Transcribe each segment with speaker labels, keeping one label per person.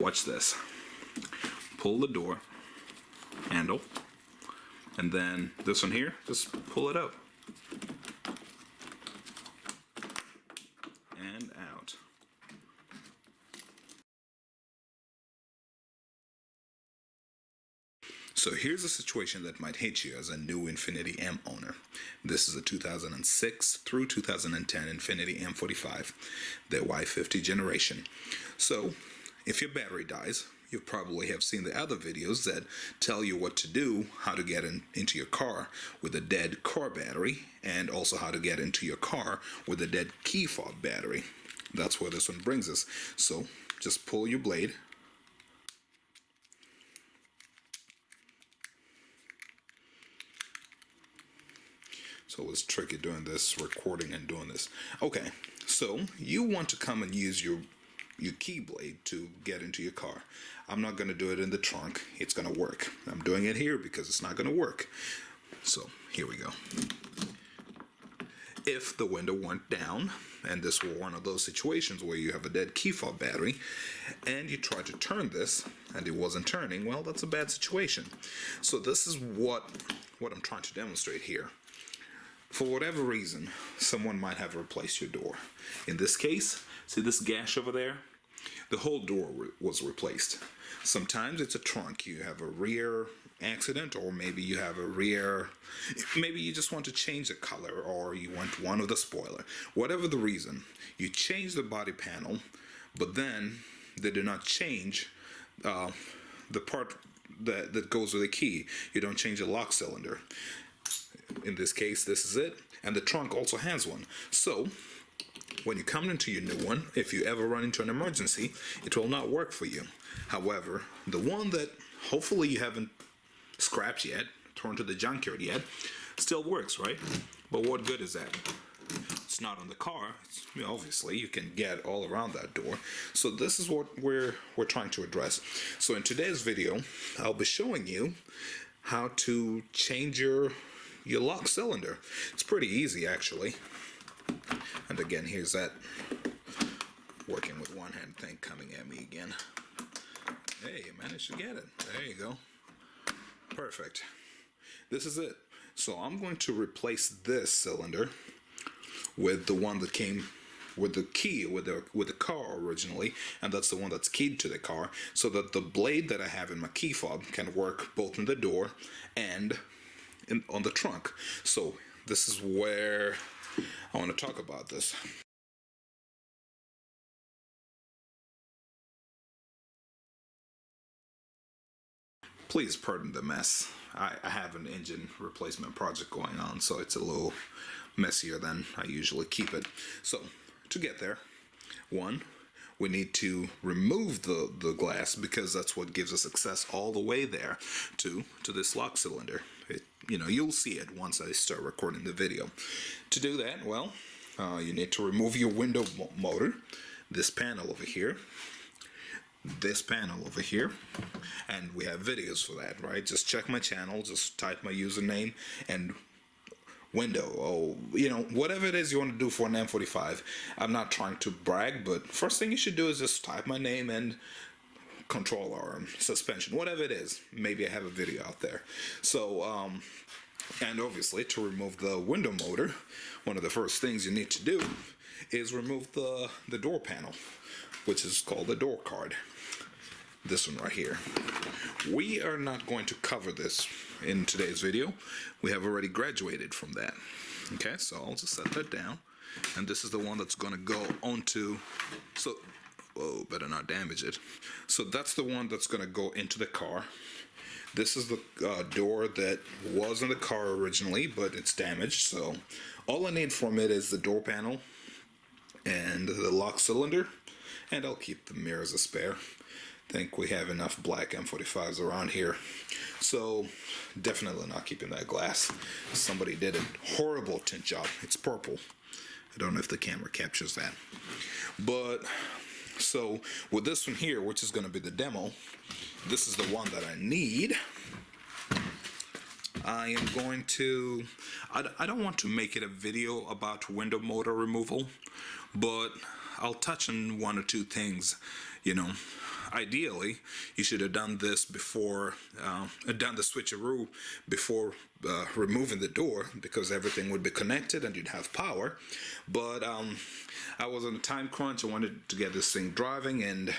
Speaker 1: Watch this. Pull the door handle, and then this one here, just pull it up and out. So here's a situation that might hit you as a new Infiniti M owner. This is a 2006 through 2010 Infiniti M45, the Y50 generation. So if your battery dies, you probably have seen the other videos that tell you what to do, how to get into your car with a dead car battery, and also how to get into your car with a dead key fob battery. That's where this one brings us. So just pull your blade. So it's tricky doing this, recording and doing this. Okay, so you want to come and use your key blade to get into your car. I'm not going to do it in the trunk. It's going to work. I'm doing it here because it's not going to work. So here we go. If the window went down, and this were one of those situations where you have a dead key fob battery, and you try to turn this, and it wasn't turning, well, that's a bad situation. So this is what I'm trying to demonstrate here. For whatever reason, someone might have replaced your door. In this case, see this gash over there? The whole door was replaced. Sometimes it's a trunk. You have a rear accident, or maybe you have a rear, maybe you just want to change the color, or you want one of the spoiler. Whatever the reason, you change the body panel, but then they do not change the part that goes with the key. You don't change the lock cylinder. In this case, this is it, and the trunk also has one. So when you come into your new one, if you ever run into an emergency, it will not work for you. However, the one that hopefully you haven't scrapped yet, thrown to the junkyard yet, still works, right? But what good is that? It's not on the car. Obviously, you can get all around that door. So this is what we're trying to address. So in today's video, I'll be showing you how to change your lock cylinder. It's pretty easy, actually. And again, here's that working with one hand thing coming at me again. Hey, you managed to get it. There you go. Perfect. This is it. So I'm going to replace this cylinder with the one that came with the key with the car originally, and that's the one that's keyed to the car, so that the blade that I have in my key fob can work both in the door and on the trunk. So this is where I want to talk about this. Please pardon the mess. I have an engine replacement project going on, so it's a little messier than I usually keep it. So to get there, one, we need to remove the glass, because that's what gives us access all the way there to this lock cylinder. You'll see it once I start recording the video. To do that, well, you need to remove your window motor, this panel over here, this panel over here, and we have videos for that, right? Just check my channel, just type my username and window, or whatever it is you want to do for an M45. I'm not trying to brag, but first thing you should do is just type my name and control arm, suspension, whatever it is. Maybe I have a video out there. So and obviously, to remove the window motor, one of the first things you need to do is remove the door panel, which is called the door card. This one right here. We are not going to cover this in today's video. We have already graduated from that. Okay, so I'll just set that down. And this is the one that's going to go onto, so, whoa, better not damage it. So that's the one that's going to go into the car. This is the door that was in the car originally, but it's damaged. So all I need from it is the door panel and the lock cylinder. And I'll keep the mirror as a spare. I think we have enough black M45s around here. So definitely not keeping that glass. Somebody did a horrible tint job. It's purple. I don't know if the camera captures that. But so with this one here, which is going to be the demo, this is the one that I need. I am going to, I don't want to make it a video about window motor removal, but I'll touch on one or two things, ideally, you should have done this before, done the switcheroo before removing the door, because everything would be connected and you'd have power. But I was on a time crunch. I wanted to get this thing driving, and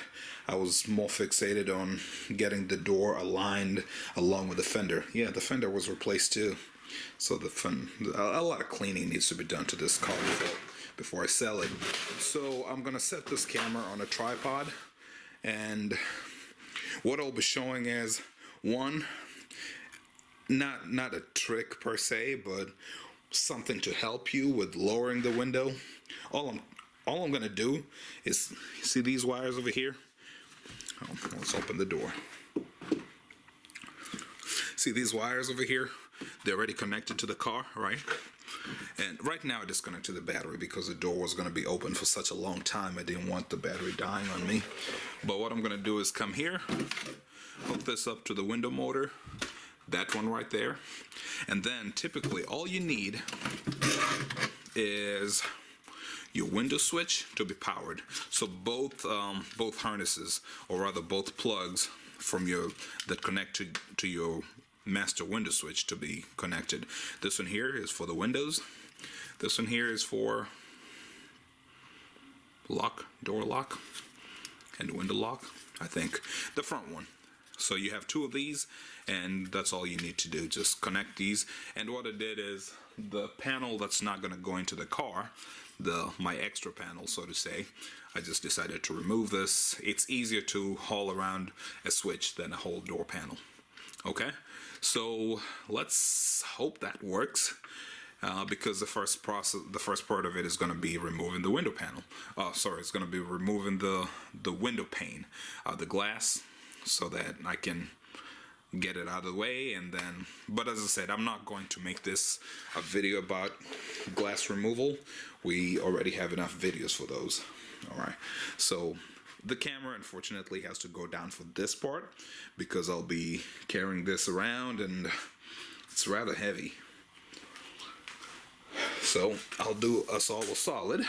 Speaker 1: I was more fixated on getting the door aligned along with the fender. Yeah, the fender was replaced too. So a lot of cleaning needs to be done to this car before I sell it. So I'm gonna set this camera on a tripod, and what I'll be showing is one, not a trick per se, but something to help you with lowering the window. All I'm gonna do is, see these wires over here? Oh, let's open the door. See these wires over here? They're already connected to the car, right? And right now I disconnected the battery because the door was going to be open for such a long time. I didn't want the battery dying on me. But what I'm going to do is come here, hook this up to the window motor, that one right there. And then typically all you need is your window switch to be powered. So both harnesses, or rather both plugs from that connect to your master window switch to be connected. This one here is for the windows. This one here is for door lock, and window lock, I think. The front one. So you have two of these, and that's all you need to do. Just connect these. And what I did is, the panel that's not going to go into the car, my extra panel, so to say, I just decided to remove this. It's easier to haul around a switch than a whole door panel. Okay, so let's hope that works, because the first part of it is going to be removing the window panel. It's going to be removing the window pane, the glass, so that I can get it out of the way. And then, but as I said, I'm not going to make this a video about glass removal. We already have enough videos for those. All right, so the camera unfortunately has to go down for this part, because I'll be carrying this around and it's rather heavy. So I'll do us all a solid,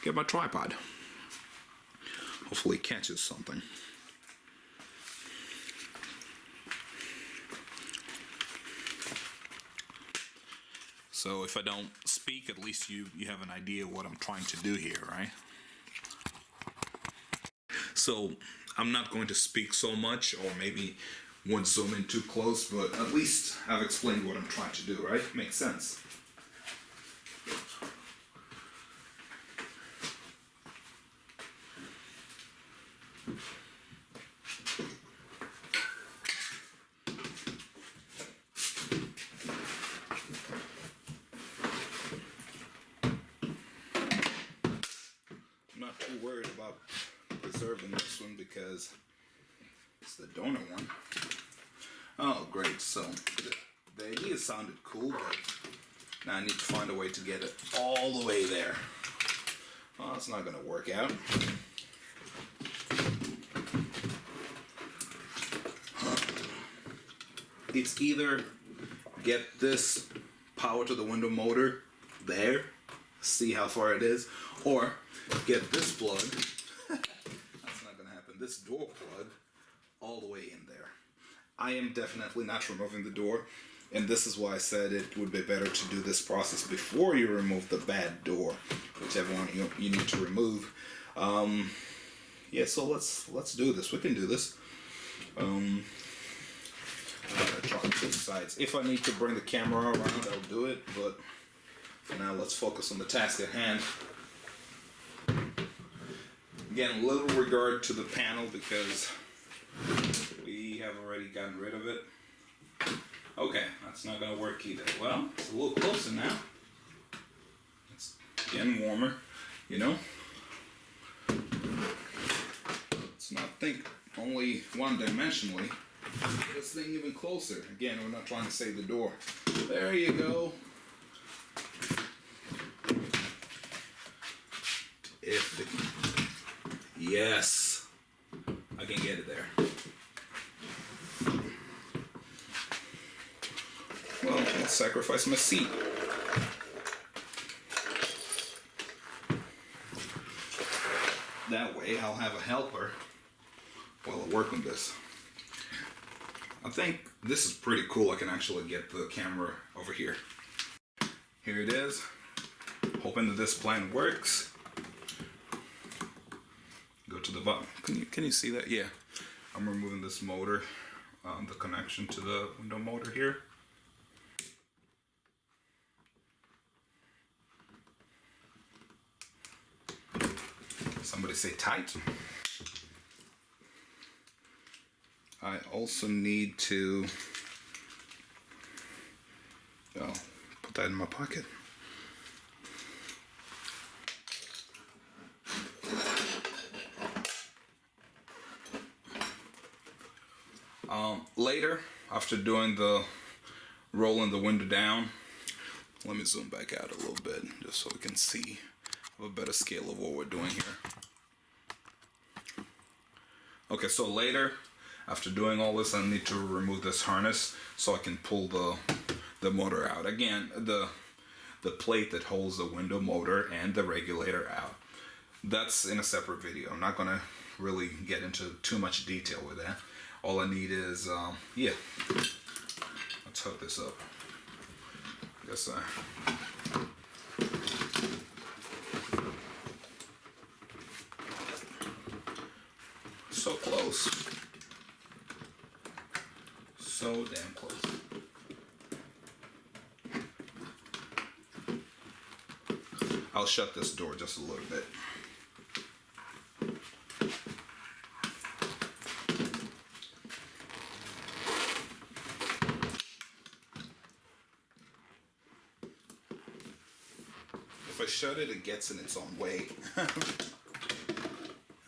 Speaker 1: get my tripod. Hopefully it catches something. So if I don't speak, at least you have an idea what I'm trying to do here, right? So I'm not going to speak so much, or maybe won't zoom in too close, but at least I've explained what I'm trying to do, right? Makes sense. I'm not too worried about preserving this one because it's the donor one. Oh, great. So the idea sounded cool, but now I need to find a way to get it all the way there. Well, that's not going to work out. It's either get this power to the window motor there, see how far it is, or get this plug, that's not going to happen, this door plug all the way in there. I am definitely not removing the door, and this is why I said it would be better to do this process before you remove the bad door, whichever one you need to remove. Yeah, so let's do this. We can do this. I'm gonna try both sides. If I need to bring the camera around, I'll do it, but for now let's focus on the task at hand. Again, a little regard to the panel because we have already gotten rid of it. Okay, that's not going to work either. Well, it's a little closer now. It's getting warmer, you know. Let's not think only one-dimensionally. This thing even closer. Again, we're not trying to save the door. There you go. Yes, I can get it there. Well, I'll sacrifice my seat. That way I'll have a helper while I work on this. I think this is pretty cool. I can actually get the camera over here. Here it is. Hoping that this plan works. Go to the bottom. Can you see that? Yeah. I'm removing this motor, the connection to the window motor here. Somebody say tight. I also need to put that in my pocket. Later, after doing the rolling the window down, let me zoom back out a little bit just so we can see a better scale of what we're doing here. Okay, so later, after doing all this, I need to remove this harness so I can pull the motor out. Again, the plate that holds the window motor and the regulator out. That's in a separate video. I'm not gonna really get into too much detail with that. All I need is, yeah, let's hook this up. I guess so close. So damn close. I'll shut this door just a little bit. If I shut it, it gets in its own way.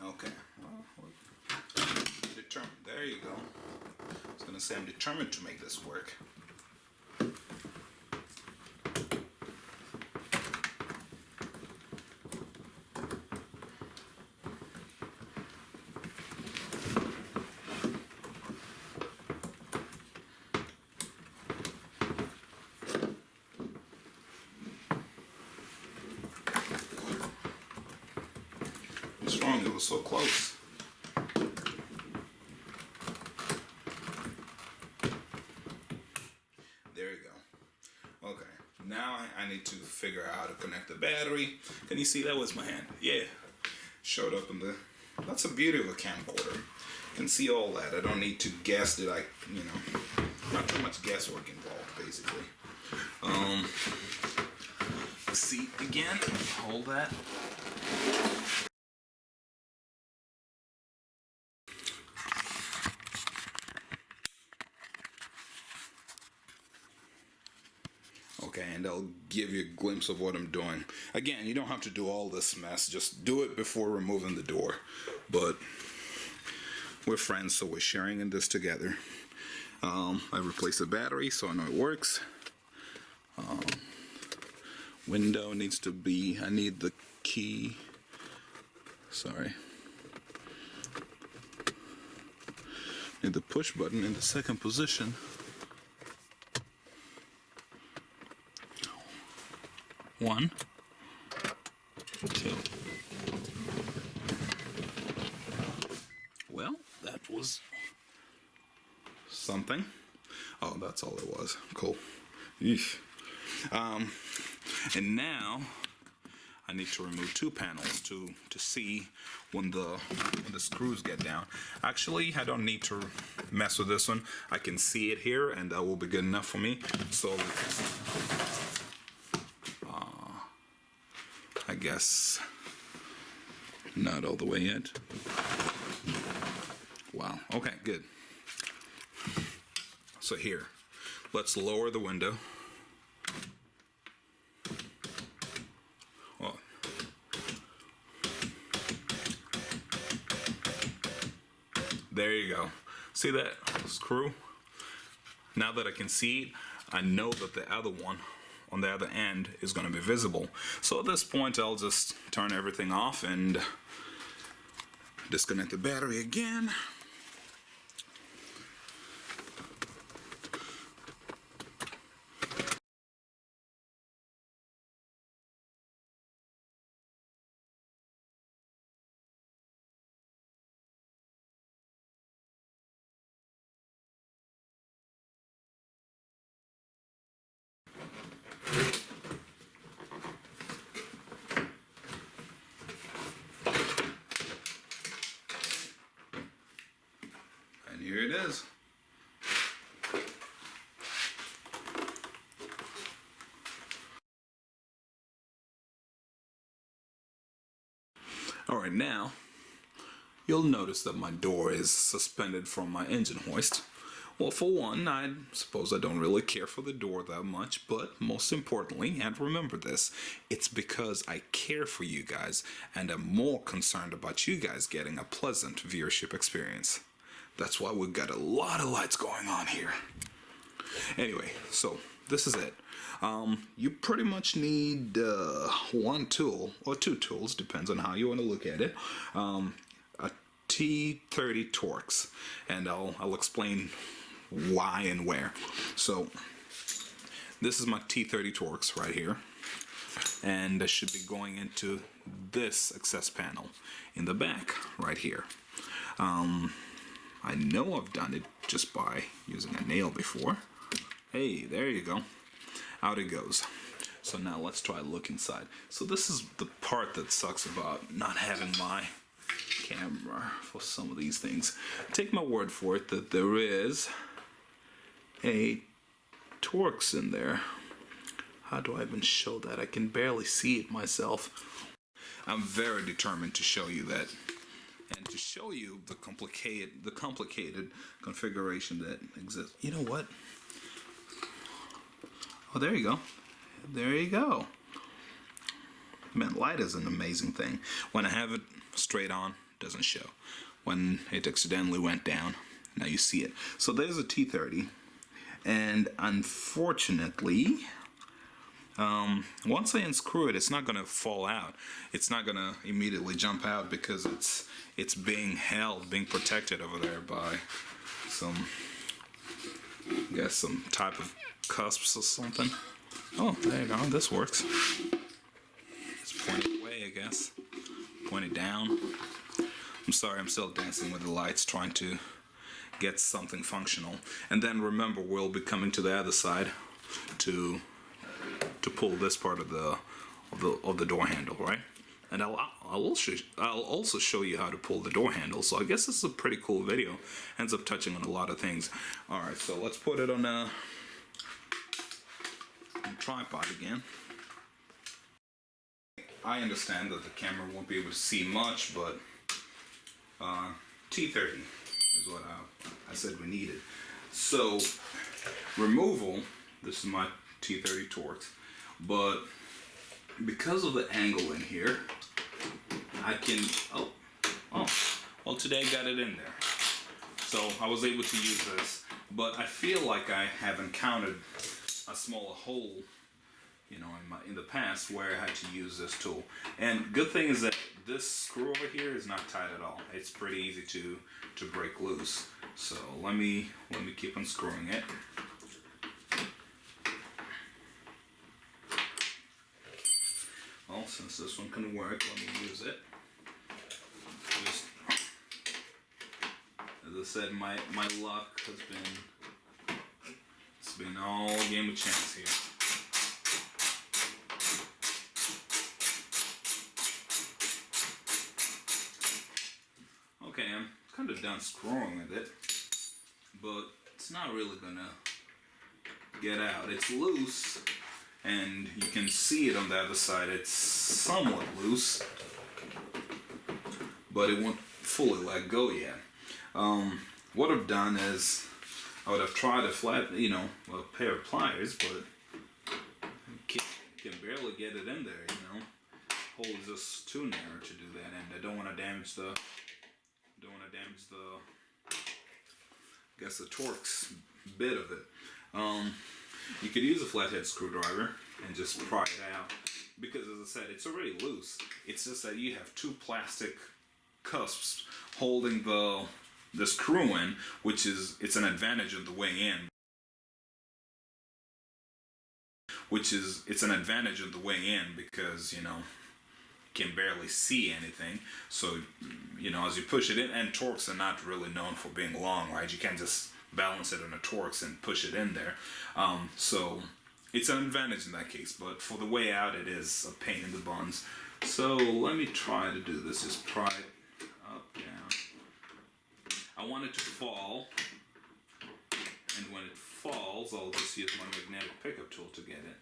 Speaker 1: Okay. Well, determined. There you go. I was gonna say I'm determined to make this work. What's wrong? It was so close. There you go. Okay, now I need to figure out how to connect the battery. Can you see that was my hand? Yeah, showed up in the. That's the beauty of a camcorder. You can see all that. I don't need to guess that not too much guesswork involved, basically. Seat again. Hold that. Okay, and I'll give you a glimpse of what I'm doing. Again, you don't have to do all this mess. Just do it before removing the door. But we're friends, so we're sharing in this together. I replaced the battery, so I know it works. Window needs to be, I need the key. Sorry. Need the push button in the second position. One, two. Well, that was something. Oh, that's all it was. Cool. Eesh. And now I need to remove two panels to see when the screws get down. Actually, I don't need to mess with this one. I can see it here, and that will be good enough for me. So I guess not all the way yet. Wow. Okay, good. So here, let's lower the window. Oh. There you go. See that screw? Now that I can see it, I know that the other one on the other end is going to be visible. So at this point, I'll just turn everything off and disconnect the battery again. here it is. Alright, now you'll notice that my door is suspended from my engine hoist. Well, for one, I suppose I don't really care for the door that much, but most importantly, and remember this, it's because I care for you guys and I'm more concerned about you guys getting a pleasant viewership experience. That's why we've got a lot of lights going on here. Anyway, so this is it. You pretty much need one tool, or two tools, depends on how you want to look at it. A T30 Torx, and I'll explain why and where. So this is my T30 Torx right here, and I should be going into this access panel in the back right here. I know I've done it just by using a nail before. Hey, there you go. Out it goes. So now let's try to look inside. So this is the part that sucks about not having my camera for some of these things. Take my word for it that there is a Torx in there. How do I even show that? I can barely see it myself. I'm very determined to show you that, and to show you the complicated configuration that exists. You know what? Oh, there you go. There you go. Man, light is an amazing thing. When I have it straight on, it doesn't show. When it accidentally went down, now you see it. So there's a T30, and unfortunately, once I unscrew it, it's not going to fall out. It's not going to immediately jump out because it's being held, being protected over there by some, I guess, some type of cusps or something. Oh, there you go. This works. Just point it away, I guess. Point it down. I'm sorry, I'm still dancing with the lights, trying to get something functional. And then remember, we'll be coming to the other side to pull this part of the door handle, right? And I'll also show you how to pull the door handle. So I guess this is a pretty cool video. Ends up touching on a lot of things. All right, so let's put it on a tripod again. I understand that the camera won't be able to see much, but T30 is what I said we needed. So removal, this is my T30 Torx, but because of the angle in here, I can, well, today I got it in there. So I was able to use this, but I feel like I have encountered a smaller hole, you know, in the past where I had to use this tool. And good thing is that this screw over here is not tight at all. It's pretty easy to break loose. So let me keep unscrewing it. Well, since this one can work, let me use it. Just, as I said, my luck has been all game of chance here. Okay, I'm kind of done screwing with it, but it's not really gonna get out. It's loose, and you can see it on the other side. It's somewhat loose, but it won't fully let go yet. What I've done is I would have tried a pair of pliers, but can barely get it in there. You know, hole is just too narrow to do that, and I don't want to damage the. I guess the Torx bit of it. You could use a flathead screwdriver and just pry it out, because as I said, it's already loose. It's just that you have two plastic cusps holding the screw in, which it's an advantage of the way in. It's an advantage of the way in because, you know, you can barely see anything. So, you know, as you push it in, and Torx are not really known for being long, right? You can't just balance it on a Torx and push it in there. So it's an advantage in that case, but for the way out, it is a pain in the buns. So let me try to do this. Just pry it up, down. I want it to fall, and when it falls, I'll just use my magnetic pickup tool to get it.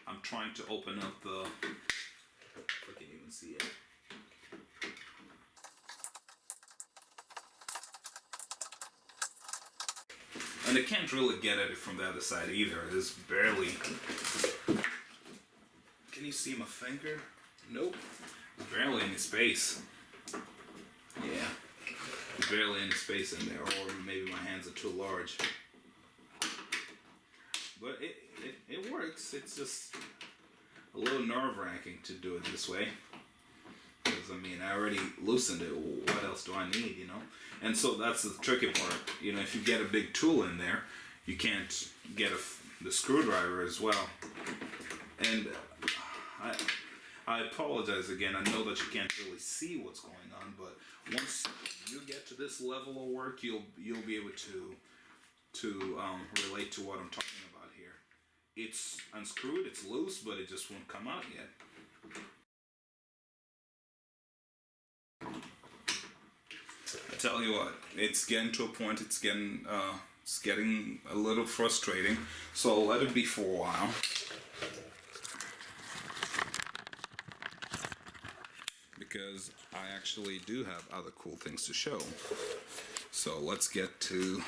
Speaker 1: I'm trying to open up the, if I can even see it. And I can't really get at it from the other side either. It's barely. Can you see my finger? Nope. Barely any space. Yeah. Barely any space in there, or maybe my hands are too large. But it works. It's just a little nerve-wracking to do it this way. Because, I mean, I already loosened it. What else do I need, you know? And so that's the tricky part. You know, if you get a big tool in there, you can't get the screwdriver as well. And I apologize again. I know that you can't really see what's going on, but once you get to this level of work, you'll be able to relate to what I'm talking about here. It's unscrewed, it's loose, but it just won't come out yet. I tell you what, it's getting to a point. It's getting a little frustrating. So I'll let it be for a while. Because I actually do have other cool things to show. So let's get to,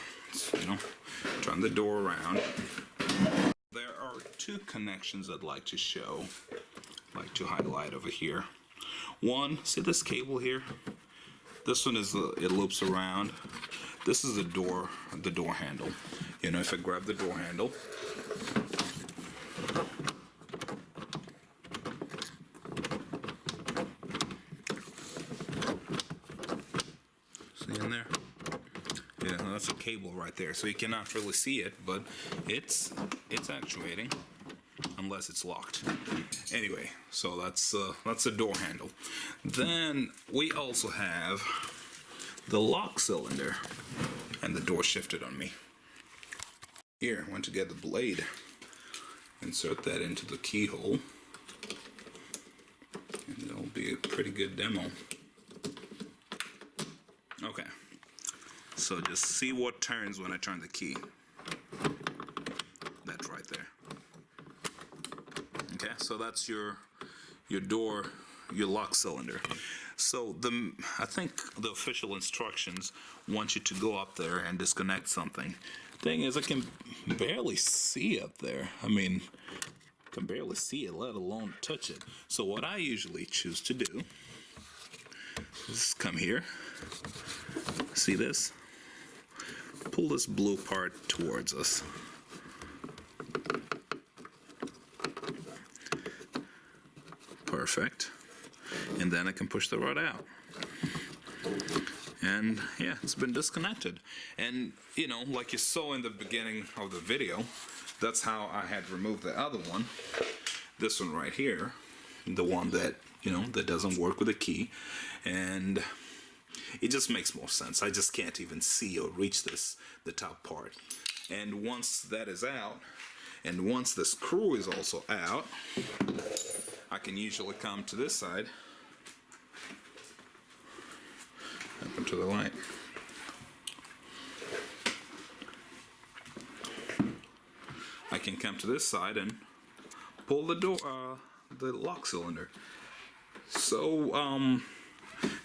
Speaker 1: you know, turn the door around. There are two connections I'd like to show, like to highlight over here. One, see this cable here? This one is it loops around. This is the door handle. You know, if I grab the door handle, see in there? Yeah, that's a cable right there. So you cannot really see it, but it's actuating unless it's locked. Anyway, so that's the door handle. Then we also have the lock cylinder, and the door shifted on me. Here, I went to get the blade, insert that into the keyhole, and it'll be a pretty good demo. Okay, so just see what turns when I turn the key. That's right there. Okay, so that's your door, your lock cylinder. So I think the official instructions want you to go up there and disconnect something. Thing is, I can barely see up there. I mean, I can barely see it, let alone touch it. So what I usually choose to do is come here. See this? Pull this blue part towards us. Perfect. And then I can push the rod out. And yeah, it's been disconnected. And you know, like you saw in the beginning of the video, that's how I had removed the other one. This one right here, the one that, you know, that doesn't work with a key. And it just makes more sense. I just can't even see or reach the top part. And once that is out, and once the screw is also out, I can usually come to this side. Up into the light. I can come to this side and pull the door, the lock cylinder. So,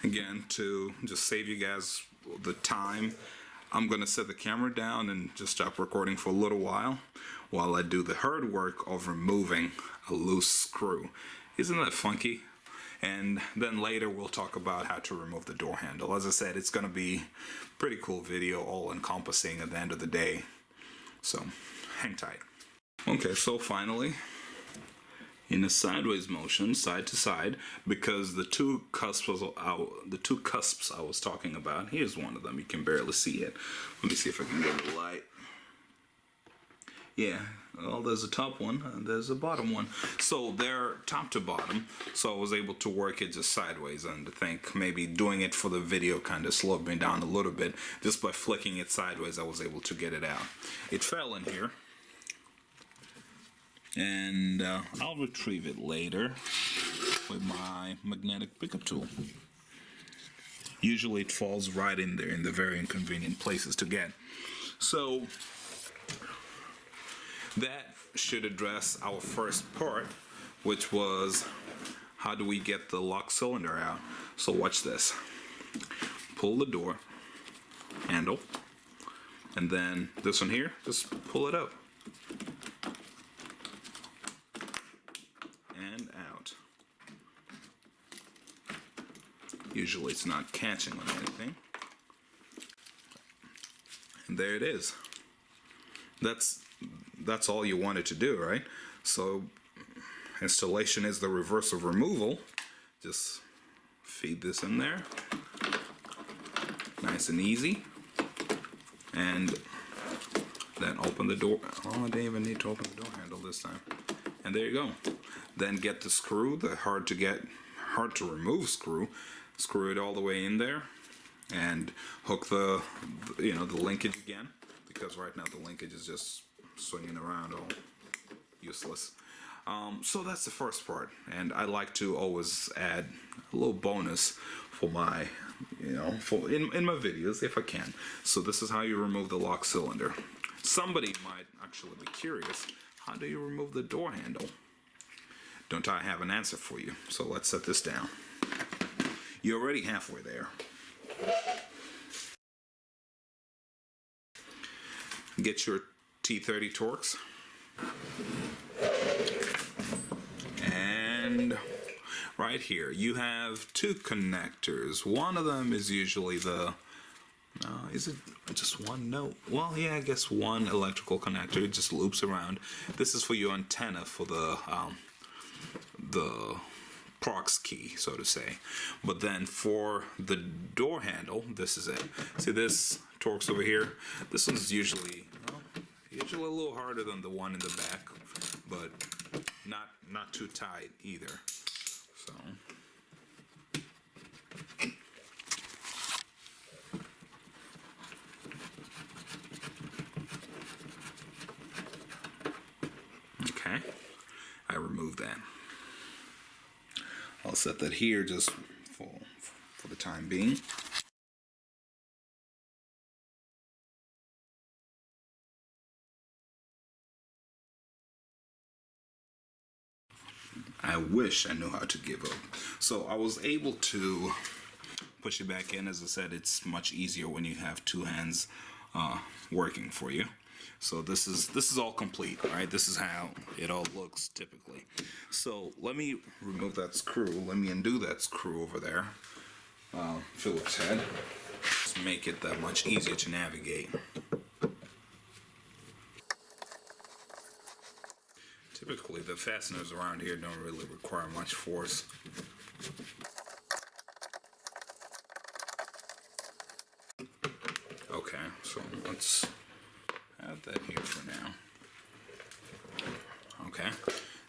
Speaker 1: again, to just save you guys the time, I'm gonna set the camera down and just stop recording for a little while I do the hard work of removing a loose screw. Isn't that funky? And then later we'll talk about how to remove the door handle. As I said, it's gonna be a pretty cool video, all encompassing at the end of the day. So, hang tight. Okay, so finally, in a sideways motion, side to side, because the two cusps I was talking about, here's one of them. You can barely see it. Let me see if I can get the light. Yeah, well, there's a top one, and there's a bottom one. So they're top to bottom, so I was able to work it just sideways, and I think maybe doing it for the video kind of slowed me down a little bit. Just by flicking it sideways, I was able to get it out. It fell in here. And I'll retrieve it later with my magnetic pickup tool. Usually it falls right in there in the very inconvenient places to get. So that should address our first part, which was how do we get the lock cylinder out. So watch this. Pull the door handle, and then this one here, just pull it up and out. Usually it's not catching on anything. And there it is. That's all you wanted to do, right? So installation is the reverse of removal. Just feed this in there. Nice and easy. And then open the door. Oh, I didn't even need to open the door handle this time. And there you go. Then get the screw, the hard to remove screw. Screw it all the way in there and hook the linkage again, because right now the linkage is just swinging around all useless. So that's the first part, and I like to always add a little bonus for my, in my videos if I can. So this is how you remove the lock cylinder. Somebody might actually be curious, how do you remove the door handle? Don't I have an answer for you? So let's set this down. You're already halfway there. Get your T30 Torx. And right here you have two connectors. One of them is usually the is it just one? No. Well, yeah, I guess one electrical connector. It just loops around. This is for your antenna for the prox key, so to say. But then for the door handle, this is it. See this Torx over here? This one's usually a little harder than the one in the back, but not too tight either. So okay, I removed that. I'll set that here just for the time being. I wish I knew how to give up. So I was able to push it back in. As I said, it's much easier when you have two hands working for you. So this is all complete, right? This is how it all looks typically. So let me remove that screw. Let me undo that screw over there. Phillips head. Just make it that much easier to navigate. Typically, the fasteners around here don't really require much force. Okay, so let's have that here for now. Okay,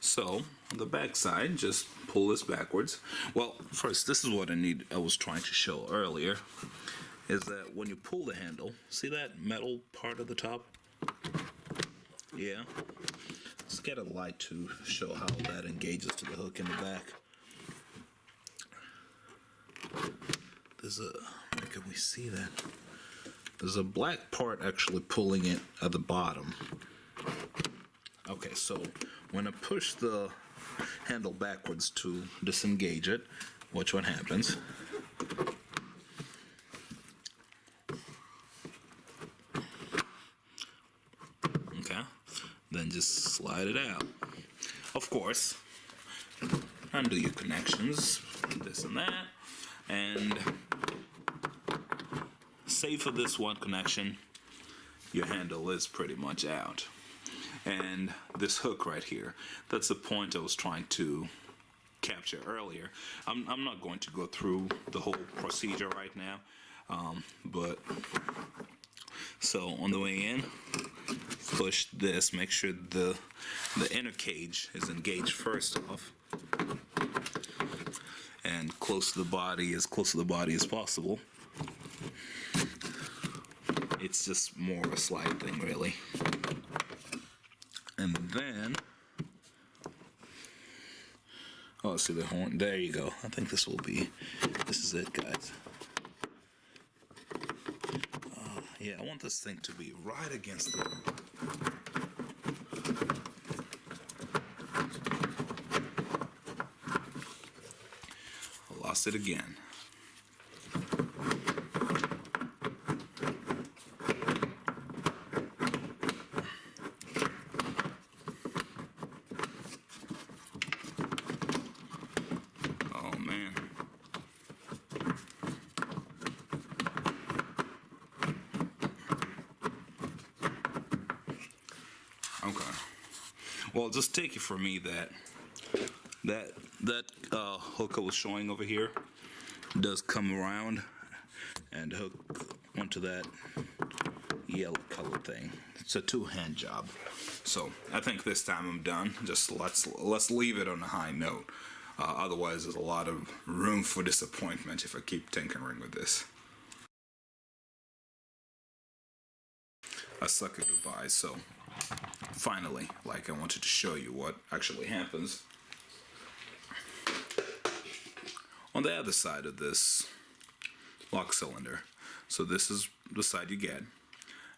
Speaker 1: so on the back side, just pull this backwards. Well, first, this is what I was trying to show earlier, is that when you pull the handle, see that metal part at the top? Yeah. Let's get a light to show how that engages to the hook in the back. Can we see that? There's a black part actually pulling it at the bottom. Okay, so when I push the handle backwards to disengage it, watch what happens. Okay, then just slide it out. Of course, undo your connections, this and that, and save for this one connection, your handle is pretty much out. And this hook right here, that's the point I was trying to capture earlier. I'm not going to go through the whole procedure right now, but so on the way in, push this, make sure the inner cage is engaged first off, and close to the body, as close to the body as possible. It's just more of a slide thing, really. And then, oh, see the horn, there you go. I think this is it, guys. Yeah, I want this thing to be right against the... I lost it again. Oh man. Okay. Well, just take it from me that hook I was showing over here does come around and hook onto that yellow colored thing. It's a two-hand job. So I think this time I'm done. Just let's leave it on a high note. Otherwise, there's a lot of room for disappointment if I keep tinkering with this. A sucker goodbye. So finally, like I wanted to show you what actually happens on the other side of this lock cylinder. So this is the side you get,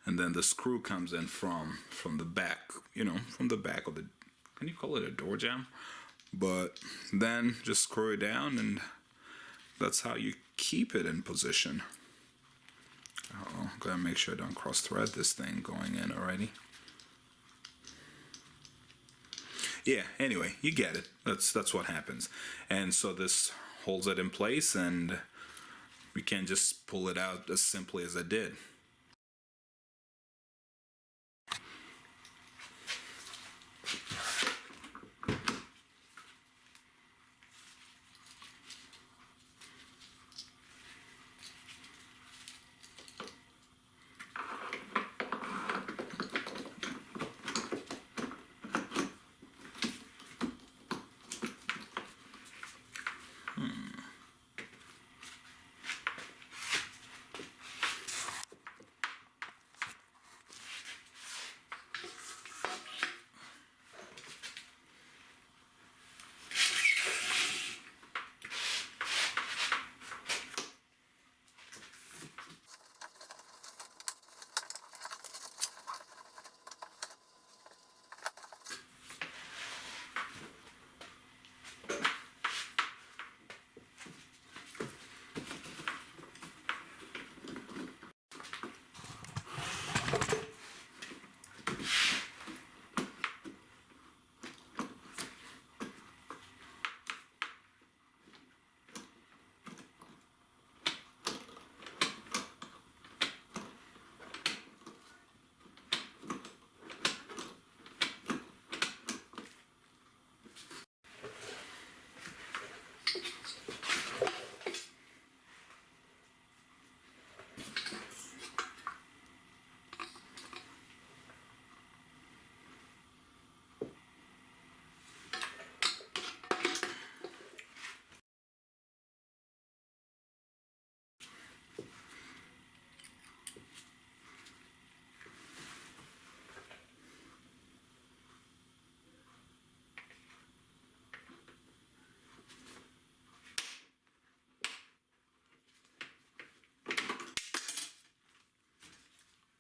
Speaker 1: and then the screw comes in from the back, from the back of the, can you call it a door jamb? But then just screw it down, and that's how you keep it in position. Oh, gotta make sure I don't cross thread this thing going in already. Yeah, anyway, you get it. That's what happens. And so this holds it in place, and we can just pull it out as simply as I did.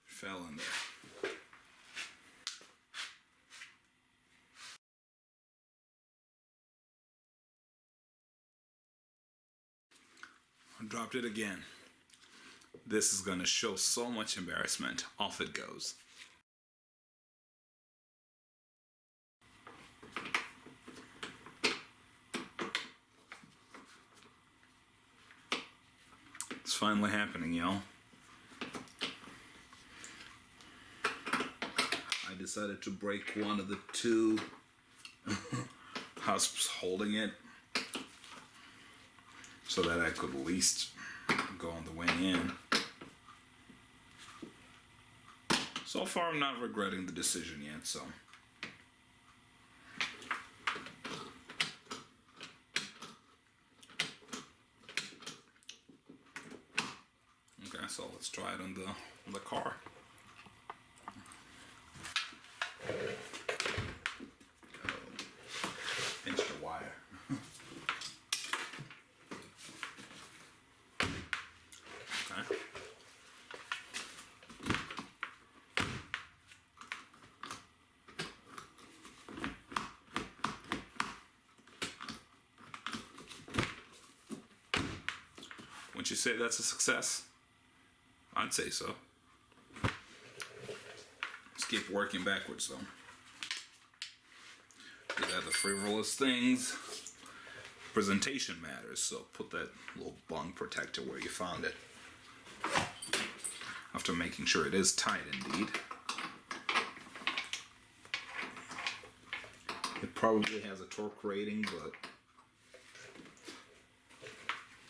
Speaker 1: Fell in there. I dropped it again. This is gonna show so much embarrassment. Off it goes. It's finally happening, y'all. I decided to break one of the two husks holding it so that I could at least go on the way in. So far, I'm not regretting the decision yet, so. Okay, so let's try it on the car. Pinch the wire. Okay. you say that's a success? I'd say so. Let's keep working backwards though. These are the frivolous things. Presentation matters, so put that little bung protector where you found it. After making sure it is tight indeed. It probably has a torque rating, but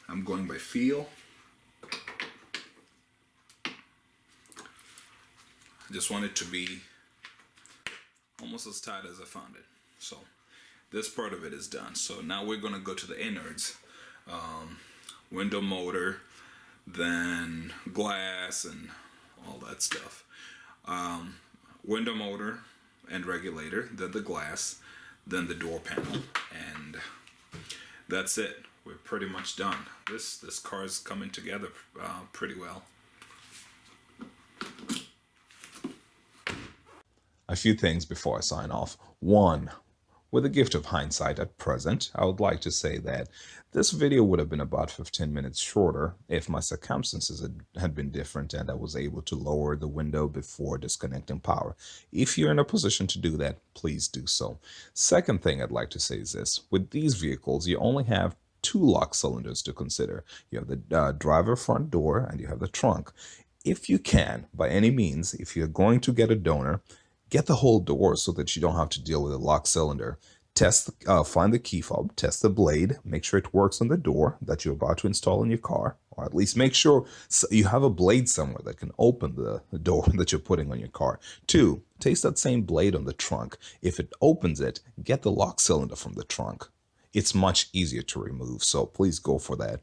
Speaker 1: I'm going by feel. I just want it to be almost as tight as I found it. So this part of it is done. So now we're going to go to the innards. Window motor, then glass and all that stuff. Window motor and regulator, then the glass, then the door panel, and that's it. We're pretty much done. This car is coming together pretty well. A few things before I sign off. One, with the gift of hindsight at present, I would like to say that this video would have been about 15 minutes shorter if my circumstances had been different and I was able to lower the window before disconnecting power. If you're in a position to do that, please do so. Second thing I'd like to say is this. With these vehicles, you only have two lock cylinders to consider. You have the driver front door and you have the trunk. If you can, by any means, if you're going to get a donor, get the whole door so that you don't have to deal with a lock cylinder. Find the key fob, test the blade, make sure it works on the door that you're about to install in your car, or at least make sure you have a blade somewhere that can open the door that you're putting on your car. Two, taste that same blade on the trunk. If it opens it, get the lock cylinder from the trunk. It's much easier to remove, so please go for that.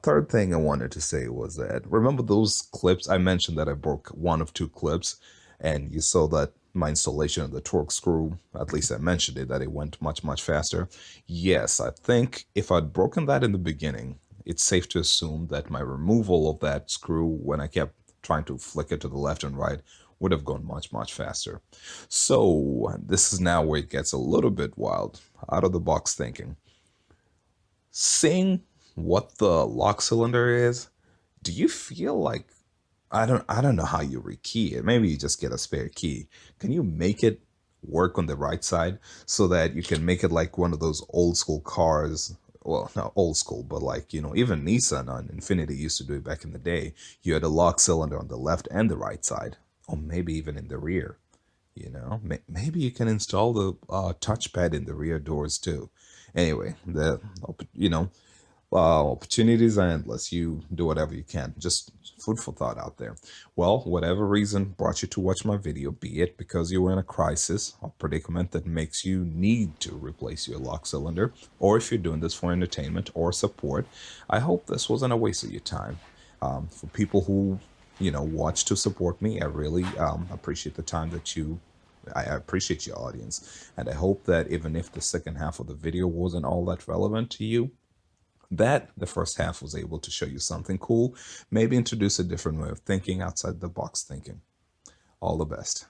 Speaker 1: Third thing I wanted to say was that, remember those clips? I mentioned that I broke one of two clips, and you saw that my installation of the Torx screw, at least I mentioned it, that it went much, much faster. Yes, I think if I'd broken that in the beginning, it's safe to assume that my removal of that screw when I kept trying to flick it to the left and right would have gone much, much faster. So this is now where it gets a little bit wild, out of the box thinking. Seeing what the lock cylinder is, do you feel like I don't know how you rekey it. Maybe you just get a spare key. Can you make it work on the right side so that you can make it like one of those old school cars? Well, not old school, but like, even Nissan and Infiniti used to do it back in the day. You had a lock cylinder on the left and the right side, or maybe even in the rear. Maybe you can install the touchpad in the rear doors too. Anyway, opportunities are endless. You do whatever you can. Just food for thought out there. Well, whatever reason brought you to watch my video, be it because you were in a crisis or predicament that makes you need to replace your lock cylinder, or if you're doing this for entertainment or support, I hope this wasn't a waste of your time. For people who, watch to support me, I really appreciate the time that I appreciate your audience. And I hope that even if the second half of the video wasn't all that relevant to you, that the first half was able to show you something cool, maybe introduce a different way of thinking, outside the box thinking. All the best.